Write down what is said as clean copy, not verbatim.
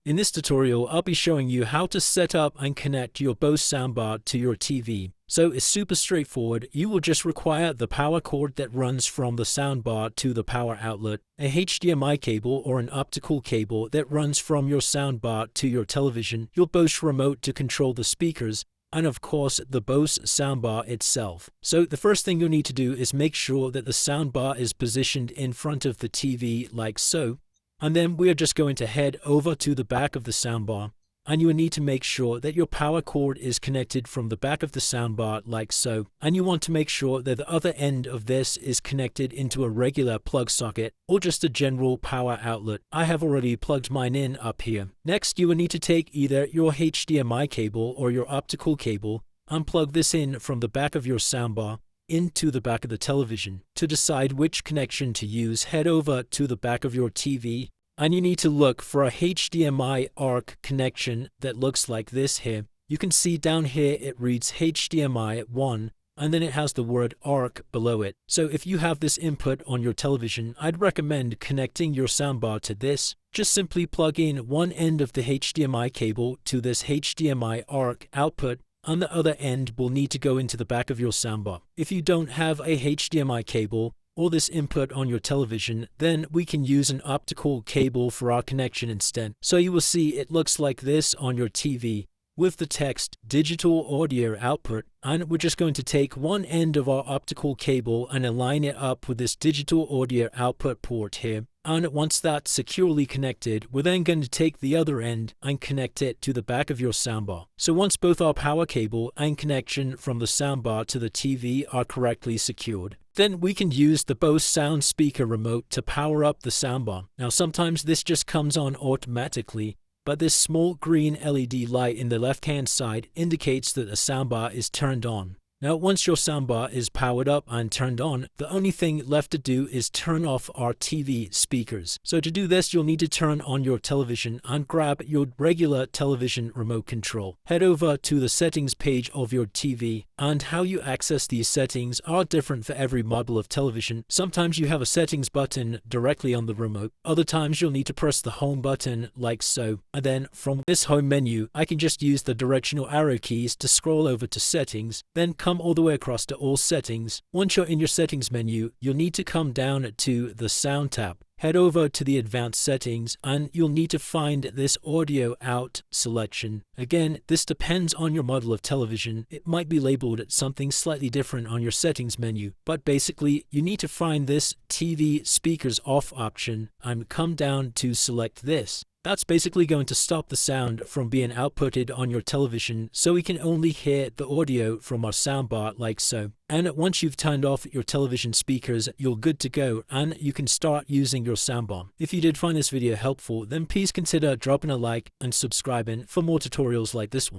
In this tutorial, I'll be showing you how to set up and connect your Bose soundbar to your TV. So it's super straightforward. You will just require the power cord that runs from the soundbar to the power outlet, a HDMI cable or an optical cable that runs from your soundbar to your television, your Bose remote to control the speakers, and of course the Bose soundbar itself. So the first thing you'll need to do is make sure that the soundbar is positioned in front of the TV like so. And then we are just going to head over to the back of the soundbar, and you will need to make sure that your power cord is connected from the back of the soundbar like so. And you want to make sure that the other end of this is connected into a regular plug socket or just a general power outlet. I have already plugged mine in up here. Next, you will need to take either your HDMI cable or your optical cable and plug this in from the back of your soundbar into the back of the television. To decide which connection to use, head over to the back of your TV and you need to look for a HDMI ARC connection that looks like this here. You can see down here it reads HDMI 1 and then it has the word ARC below it. So if you have this input on your television, I'd recommend connecting your soundbar to this. Just simply plug in one end of the HDMI cable to this HDMI ARC output, and the other end will need to go into the back of your soundbar. If you don't have a HDMI cable or this input on your television, then we can use an optical cable for our connection instead. So you will see it looks like this on your TV with the text digital audio output, and we're just going to take one end of our optical cable and align it up with this digital audio output port here. And once that's securely connected, we're then going to take the other end and connect it to the back of your soundbar. So once both our power cable and connection from the soundbar to the TV are correctly secured, then we can use the Bose sound speaker remote to power up the soundbar. Now sometimes this just comes on automatically, but this small green LED light in the left-hand side indicates that the soundbar is turned on. Now, once your soundbar is powered up and turned on, the only thing left to do is turn off our TV speakers. So to do this, you'll need to turn on your television and grab your regular television remote control. Head over to the settings page of your TV, and how you access these settings are different for every model of television. Sometimes you have a settings button directly on the remote. Other times you'll need to press the home button like so. And then from this home menu, I can just use the directional arrow keys to scroll over to settings, then come all the way across to all settings. Once you're in your settings menu, you'll need to come down to the sound tab. Head over to the advanced settings and you'll need to find this audio out selection. Again, this depends on your model of television. It might be labeled something slightly different on your settings menu, but basically you need to find this TV speakers off option and come down to select this. That's basically going to stop the sound from being outputted on your television, so we can only hear the audio from our soundbar like so. And once you've turned off your television speakers, you're good to go and you can start using your soundbar. If you did find this video helpful, then please consider dropping a like and subscribing for more tutorials like this one.